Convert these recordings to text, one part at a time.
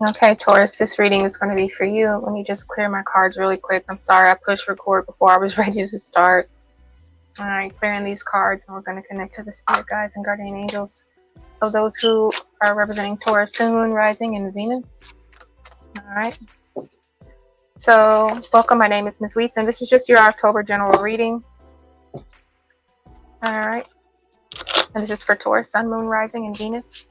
Okay, Taurus, this reading is going to be for you. Let me just clear my cards really quick. I'm sorry I pushed record before I was ready to start. All right, clearing these cards, and we're going to connect to the spirit guides and guardian angels of those who are representing Taurus, Sun, Moon, Rising, and Venus. All right. So, welcome. My name is Miss Wheats, and this is just your October general reading. All right. And this is for Taurus, Sun, Moon, Rising, and Venus.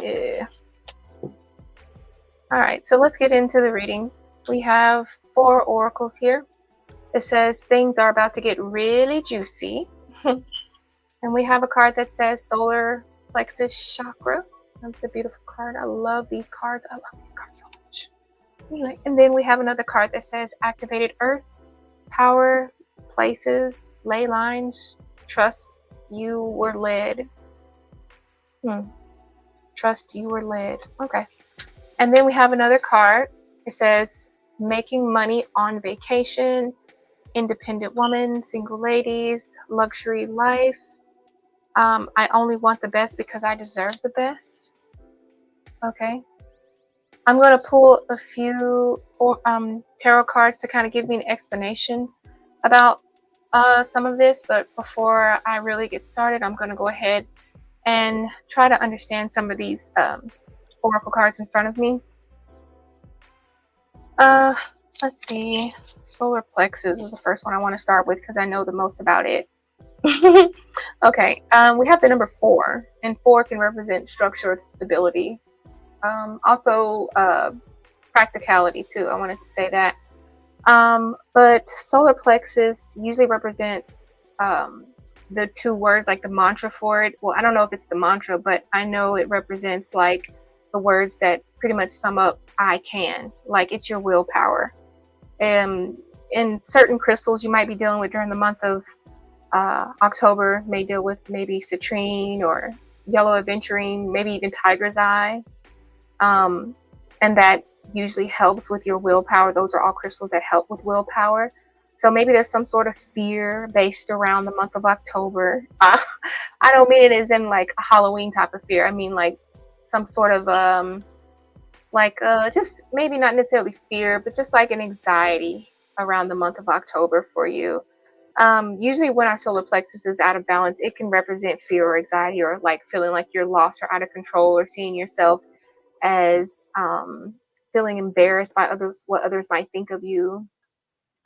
Yeah. All right, so let's get into the reading. We have 4 oracles here. It says things are about to get really juicy. And we have a card that says solar plexus chakra. That's a beautiful card. I love these cards. I love these cards so much. Anyway, and then we have another card that says activated earth, power, places, ley lines, trust you were led. Trust you were led. Okay. And then we have another card. It says making money on vacation, independent woman, single ladies, luxury life. I only want the best because I deserve the best. Okay. I'm going to pull a few tarot cards to kind of give me an explanation about some of this. But before I really get started, I'm going to go ahead and try to understand some of these oracle cards in front of me. Let's see. Solar plexus is the first one I want to start with because I know the most about it. Okay, we have the number 4, and 4 can represent structure or stability. Also, practicality too. I wanted to say that. But solar plexus usually represents the 2 words, like the mantra for it. Well, I don't know if it's the mantra, but I know it represents like the words that pretty much sum up I can, like it's your willpower. In certain crystals you might be dealing with during the month of October may deal with maybe citrine or yellow aventurine, maybe even tiger's eye, and that usually helps with your willpower. Those are all crystals that help with willpower. So maybe there's some sort of fear based around the month of October. I don't mean it as in like a Halloween type of fear. I mean like some sort of just maybe not necessarily fear, but just like an anxiety around the month of October for you. Usually when our solar plexus is out of balance, it can represent fear or anxiety, or like feeling like you're lost or out of control, or seeing yourself as feeling embarrassed by others, what others might think of you.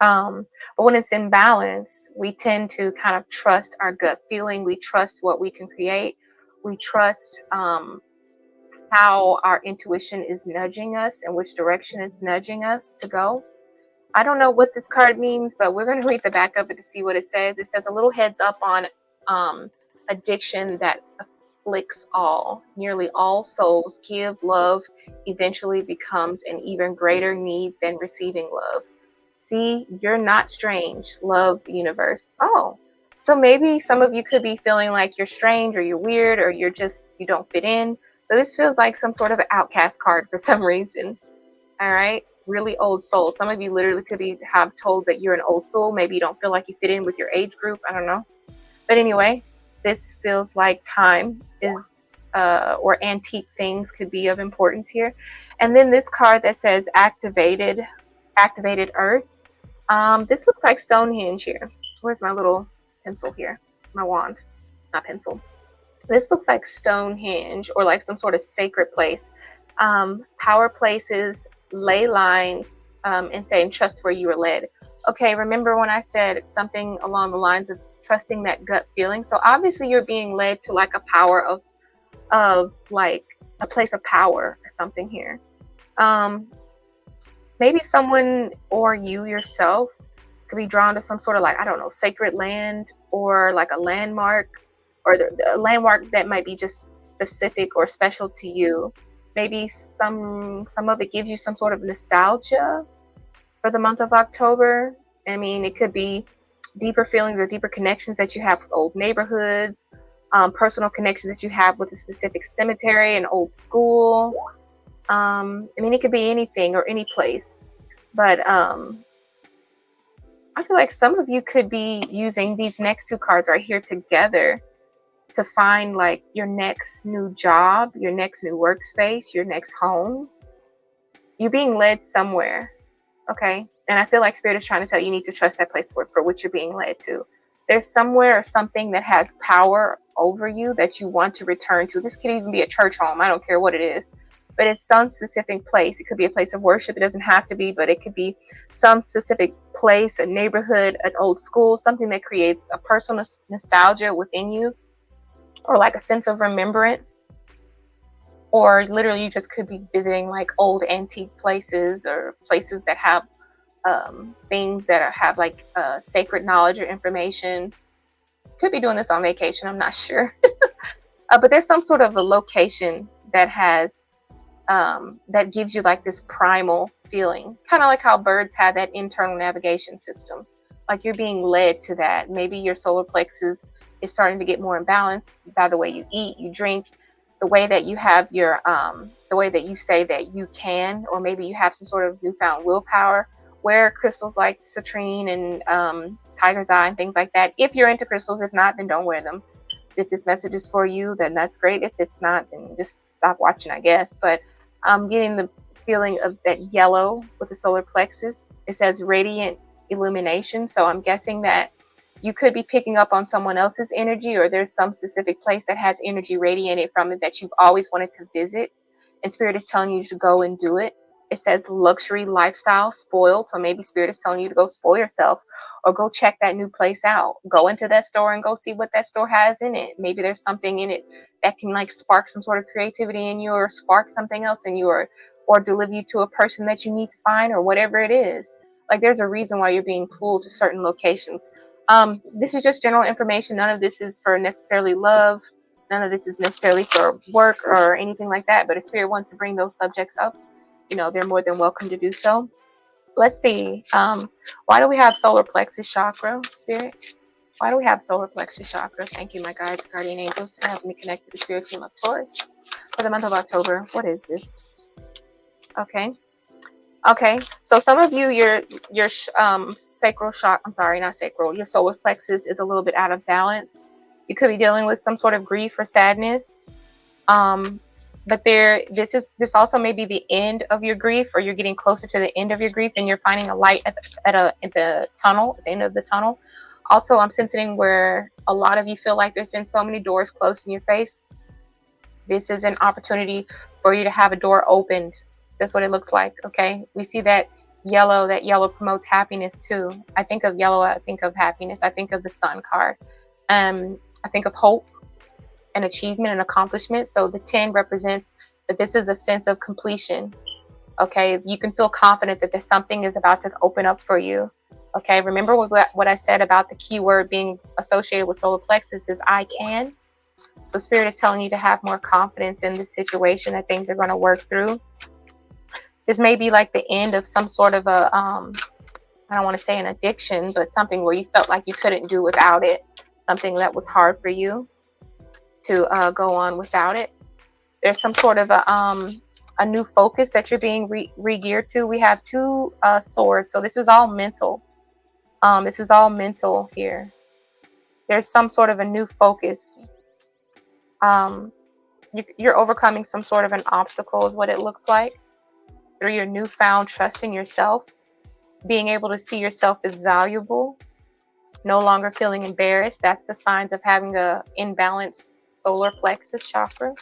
But when it's in balance, we tend to kind of trust our gut feeling. We trust what we can create. We trust how our intuition is nudging us and which direction it's nudging us to go. I don't know what this card means, but we're going to read the back of it to see what it says. It says a little heads up on addiction that afflicts all. Nearly all souls give love eventually becomes an even greater need than receiving love. See, you're not strange. Love the universe. Oh, so maybe some of you could be feeling like you're strange, or you're weird, or you don't fit in. So this feels like some sort of an outcast card for some reason. All right. Really old soul. Some of you literally could have told that you're an old soul. Maybe you don't feel like you fit in with your age group. I don't know. But anyway, this feels like time is or antique things could be of importance here. And then this card that says activated earth. This looks like Stonehenge here. Where's my little pencil here? My wand, not pencil. This looks like Stonehenge, or like some sort of sacred place. Power places, ley lines, and saying trust where you were led. Okay, remember when I said something along the lines of trusting that gut feeling? So obviously you're being led to like a power of like a place of power or something here. Maybe someone or you yourself could be drawn to some sort of like, I don't know, sacred land, or like a landmark, or a landmark that might be just specific or special to you. Maybe some of it gives you some sort of nostalgia for the month of October. I mean, it could be deeper feelings or deeper connections that you have with old neighborhoods, personal connections that you have with a specific cemetery, an old school. I mean, it could be anything or any place. But I feel like some of you could be using these next 2 cards right here together to find like your next new job, your next new workspace, your next home. You're being led somewhere, okay? And I feel like Spirit is trying to tell you, you need to trust that place for which you're being led to. There's somewhere or something that has power over you that you want to return to. This could even be a church home. I don't care what it is, but it's some specific place. It could be a place of worship. It doesn't have to be, but it could be some specific place, a neighborhood, an old school, something that creates a personal nostalgia within you, or like a sense of remembrance. Or literally, you just could be visiting like old antique places or places that have things that have like sacred knowledge or information. Could be doing this on vacation, I'm not sure. But there's some sort of a location that has that gives you like this primal feeling, kind of like how birds have that internal navigation system. Like you're being led to that. Maybe your solar plexus is starting to get more imbalanced by the way you eat, you drink, the way that you have your the way that you say that you can, or maybe you have some sort of newfound willpower. Wear crystals like citrine and tiger's eye and things like that. If you're into crystals, if not, then don't wear them. If this message is for you, then that's great. If it's not, then just stop watching, I guess. But I'm getting the feeling of that yellow with the solar plexus. It says radiant illumination. So I'm guessing that you could be picking up on someone else's energy, or there's some specific place that has energy radiated from it that you've always wanted to visit. And Spirit is telling you to go and do it. It says luxury lifestyle spoiled. So maybe Spirit is telling you to go spoil yourself or go check that new place out. Go into that store and go see what that store has in it. Maybe there's something in it that can like spark some sort of creativity in you, or spark something else in you, or deliver you to a person that you need to find, or whatever it is. Like there's a reason why you're being pulled to certain locations. This is just general information. None of this is for necessarily love. None of this is necessarily for work or anything like that. But if Spirit wants to bring those subjects up, they're more than welcome to do so. Let's see. Why do we have solar plexus chakra, Spirit? Why do we have solar plexus chakra? Thank you, my guides, guardian angels, for having me connect to the spirit team of Taurus for the month of October. What is this? Okay. So some of you, your sacral chakra, I'm sorry, not sacral, your solar plexus is a little bit out of balance. You could be dealing with some sort of grief or sadness. But this also may be the end of your grief, or you're getting closer to the end of your grief, and you're finding a light at the end of the tunnel. Also, I'm sensing where a lot of you feel like there's been so many doors closed in your face. This is an opportunity for you to have a door opened. That's what it looks like. Okay, we see that yellow. That yellow promotes happiness too. I think of yellow, I think of happiness. I think of the sun card. I think of hope and achievement and accomplishment. So the 10 represents that this is a sense of completion. Okay, you can feel confident that there's something is about to open up for you. Okay, remember what I said about the keyword being associated with solar plexus is I can. So Spirit is telling you to have more confidence in this situation, that things are going to work through. This may be like the end of some sort of a, I don't want to say an addiction, but something where you felt like you couldn't do without it. Something that was hard for you to go on without it. There's some sort of a new focus that you're being re-geared to. We have 2 swords. So this is all mental. This is all mental here. There's some sort of a new focus. You're overcoming some sort of an obstacle is what it looks like, through your newfound trust in yourself, being able to see yourself as valuable, no longer feeling embarrassed. That's the signs of having a imbalanced solar plexus chakra.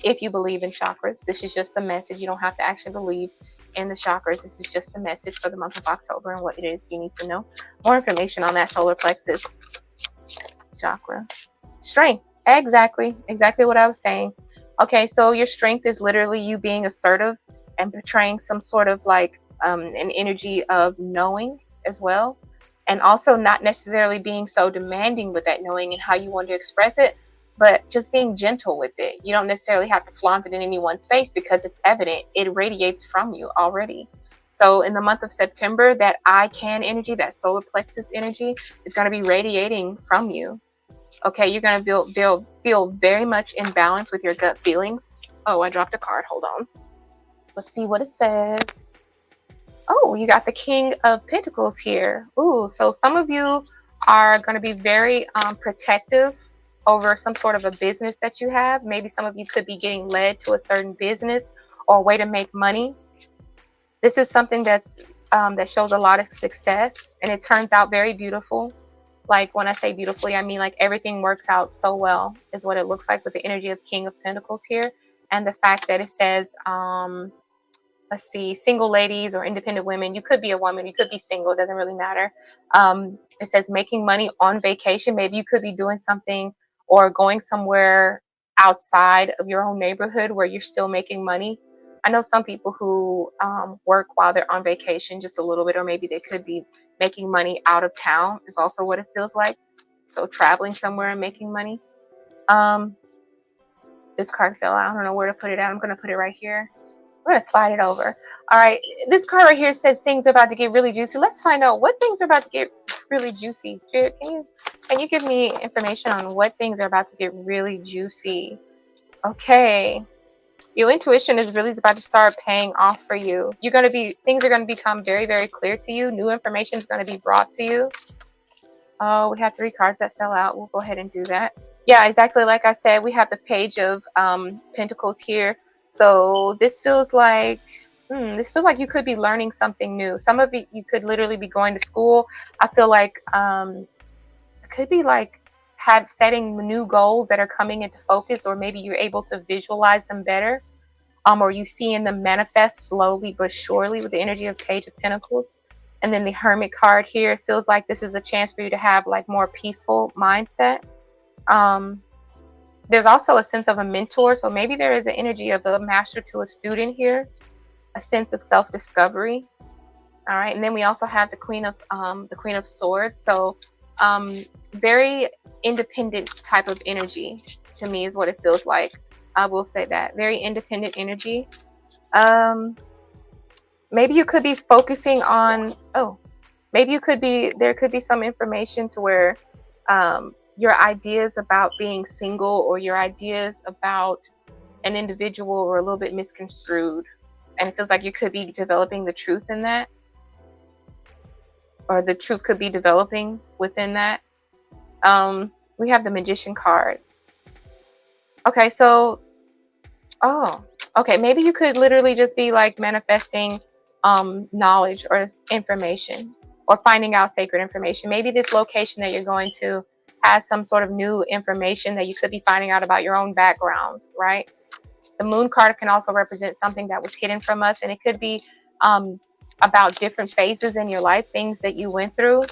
If you believe in chakras, this is just the message. You don't have to actually believe in the chakras. This is just the message for the month of October and what it is you need to know. More information on that solar plexus chakra. Strength. Exactly what I was saying. Okay, so your strength is literally you being assertive and portraying some sort of like an energy of knowing as well, and also not necessarily being so demanding with that knowing and how you want to express it, but just being gentle with it. You don't necessarily have to flaunt it in anyone's face because it's evident. It radiates from you already. So in the month of September, that I can energy, that solar plexus energy is going to be radiating from you. Okay, you're going to feel very much in balance with your gut feelings. Oh, I dropped a card. Hold on. Let's see what it says. Oh, you got the King of Pentacles here. Ooh, so some of you are going to be very protective over some sort of a business that you have. Maybe some of you could be getting led to a certain business or a way to make money. This is something that shows a lot of success, and it turns out very beautiful. Like when I say beautifully, I mean like everything works out so well, is what it looks like with the energy of King of Pentacles here, and the fact that it says let's see, single ladies or independent women. You could be a woman, you could be single, it doesn't really matter. It says making money on vacation. Maybe you could be doing something or going somewhere outside of your own neighborhood where you're still making money. I know some people who work while they're on vacation just a little bit, or maybe they could be making money out of town, is also what it feels like. So traveling somewhere and making money. Um, this card fell out. I don't know where to put it at. I'm going to put it right here. I'm going to slide it over. All right. This card right here says things are about to get really juicy. Let's find out what things are about to get really juicy. Spirit, can you give me information on what things are about to get really juicy? Okay. Your intuition is really about to start paying off for you. Things are going to become very, very clear to you. New information is going to be brought to you. Oh, we have 3 cards that fell out. We'll go ahead and do that. Yeah, exactly. Like I said, we have the Page of Pentacles here. So this feels like you could be learning something new. Some of you could literally be going to school. I feel like it could be like setting new goals that are coming into focus, or maybe you're able to visualize them better. Or you seeing them manifest slowly but surely with the energy of Page of Pentacles. And then the Hermit card here feels like this is a chance for you to have like more peaceful mindset. There's also a sense of a mentor. So maybe there is an energy of a master to a student here, a sense of self-discovery. All right. And then we also have the Queen of Swords. So very independent type of energy to me is what it feels like. I will say that. Very independent energy. Maybe you could be focusing on, there could be some information to where your ideas about being single or your ideas about an individual were a little bit misconstrued. And it feels like you could be developing the truth in that. Or the truth could be developing within that. We have the Magician card. Okay, so, maybe you could literally just be like manifesting knowledge or information, or finding out sacred information. Maybe this location that you're going to has some sort of new information that you could be finding out about your own background, right? The Moon card can also represent something that was hidden from us, and it could be about different phases in your life, things that you went through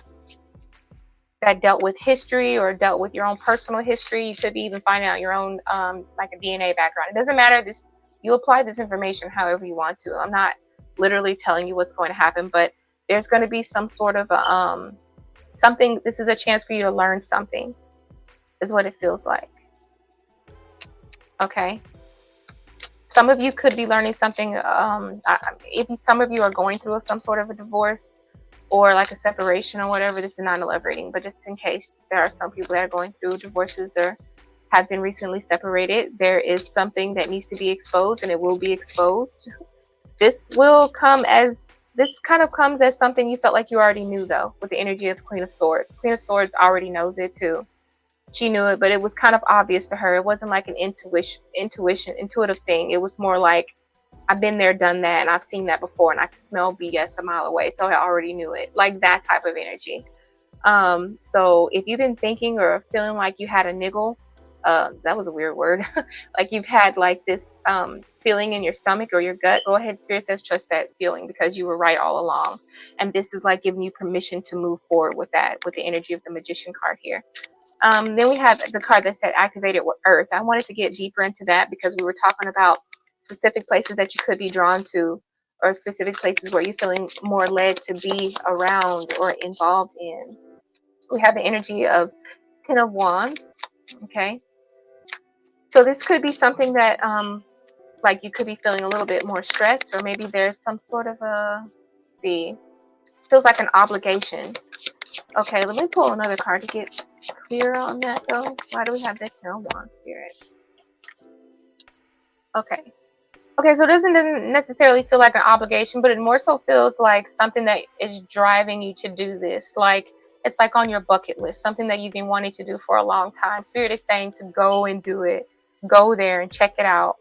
that dealt with history or dealt with your own personal history. You could be even finding out your own like a DNA background. It doesn't matter. You apply this information however you want to. I'm not literally telling you what's going to happen, but there's going to be some sort of something. This is a chance for you to learn something, is what it feels like. Okay. Some of you could be learning something. If some of you are going through some sort of a divorce or like a separation or whatever. This is not a love reading, but just in case there are some people that are going through divorces or have been recently separated, there is something that needs to be exposed, and it will be exposed. This kind of comes as something you felt like you already knew, though, with the energy of the Queen of Swords. Queen of Swords already knows it too. She knew it, but it was kind of obvious to her. It wasn't like an intuitive thing. It was more like, I've been there, done that, and I've seen that before, and I can smell BS a mile away, so I already knew it. Like that type of energy. So if you've been thinking or feeling like you had a niggle, that was a weird word. Like you've had like this feeling in your stomach or your gut, go ahead. Spirit says trust that feeling, because you were right all along. And this is like giving you permission to move forward with that, with the energy of the Magician card here. Then we have the card that said activated with Earth. I wanted to get deeper into that because we were talking about specific places that you could be drawn to, or specific places where you're feeling more led to be around or involved in. We have the energy of Ten of Wands. Okay. So this could be something that like you could be feeling a little bit more stressed, or maybe there's some sort of feels like an obligation. Okay, let me pull another card to get clear on that though. Why do we have that Ten of Wands, Spirit? Okay, so it doesn't necessarily feel like an obligation, but it more so feels like something that is driving you to do this. Like It's like on your bucket list, something that you've been wanting to do for a long time. Spirit is saying to go and do it. Go there and check it out.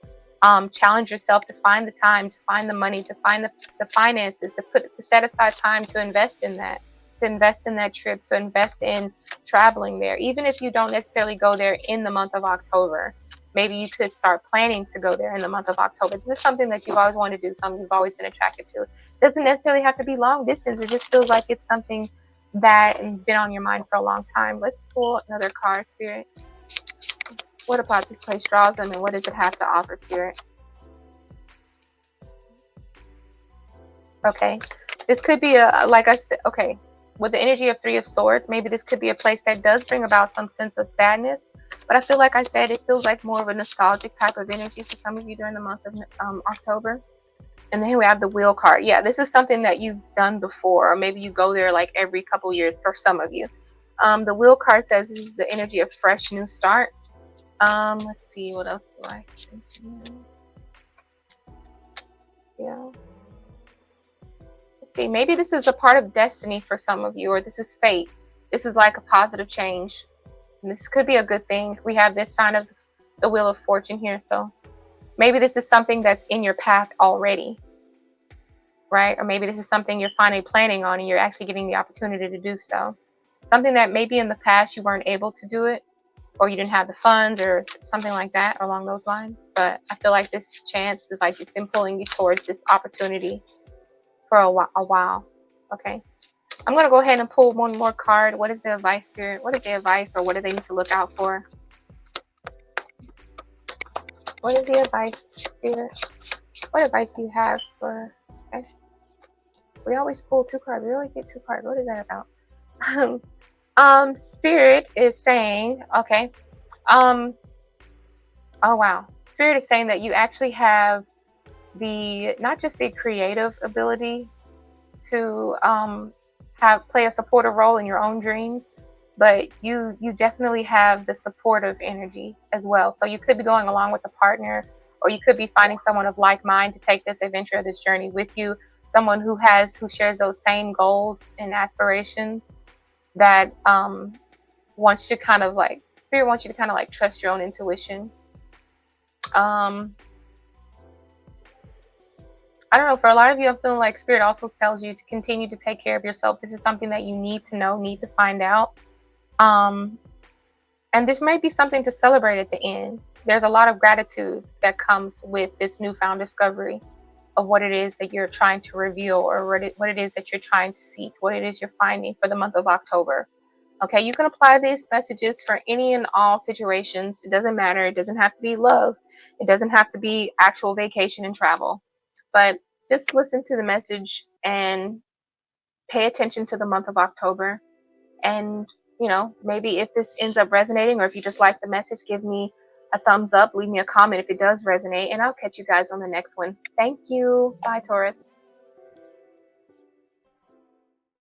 Challenge yourself to find the time, to find the money, to find the finances, to set aside time to invest in that, trip, to invest in traveling there. Even if you don't necessarily go there in the month of October, maybe you could start planning to go there in the month of October. This is something that you've always wanted to do, something you've always been attracted to. It doesn't necessarily have to be long distance. It just feels like it's something that has been on your mind for a long time. Let's pull another card, Spirit. What about this place draws them, and what does it have to offer, Spirit? Okay, this could be like I said, okay, with the energy of Three of Swords, maybe this could be a place that does bring about some sense of sadness. But I feel like I said, it feels like more of a nostalgic type of energy for some of you during the month of October. And then we have the Wheel card. Yeah, this is something that you've done before, or maybe you go there like every couple years for some of you. The Wheel card says this is the energy of fresh new start. Let's see, what else do I say? Yeah. Let's see, maybe this is a part of destiny for some of you, or this is fate. This is like a positive change. And this could be a good thing. We have this sign of the Wheel of Fortune here, so maybe this is something that's in your path already, right? Or maybe this is something you're finally planning on and you're actually getting the opportunity to do so. Something that maybe in the past you weren't able to do it, or you didn't have the funds or something like that along those lines. But I feel like this chance is like it's been pulling you towards this opportunity for a while. Okay. I'm going to go ahead and pull one more card. What is the advice, Spirit? What is the advice, or what do they need to look out for? What is the advice, Spirit? What advice do you have for... Okay. We always pull two cards. We always get two cards. What is that about? Spirit is saying, okay. Oh, wow. Spirit is saying that you actually have not just the creative ability to play a supportive role in your own dreams, but you definitely have the supportive energy as well. So you could be going along with a partner, or you could be finding someone of like mind to take this adventure, this journey with you, someone who shares those same goals and aspirations, that wants you to kind of like, Spirit wants you to kind of like trust your own intuition. I don't know, for a lot of you, I'm feeling like Spirit also tells you to continue to take care of yourself. This is something that you need to know, need to find out. And this might be something to celebrate at the end. There's a lot of gratitude that comes with this newfound discovery of what it is that you're trying to reveal, or what it is that you're trying to seek, what it is you're finding for the month of October. Okay, you can apply these messages for any and all situations. It doesn't matter. It doesn't have to be love. It doesn't have to be actual vacation and travel. But just listen to the message and pay attention to the month of October. And, maybe if this ends up resonating, or if you just like the message, give me a thumbs up, leave me a comment if it does resonate, and I'll catch you guys on the next one. Thank you. Bye, Taurus.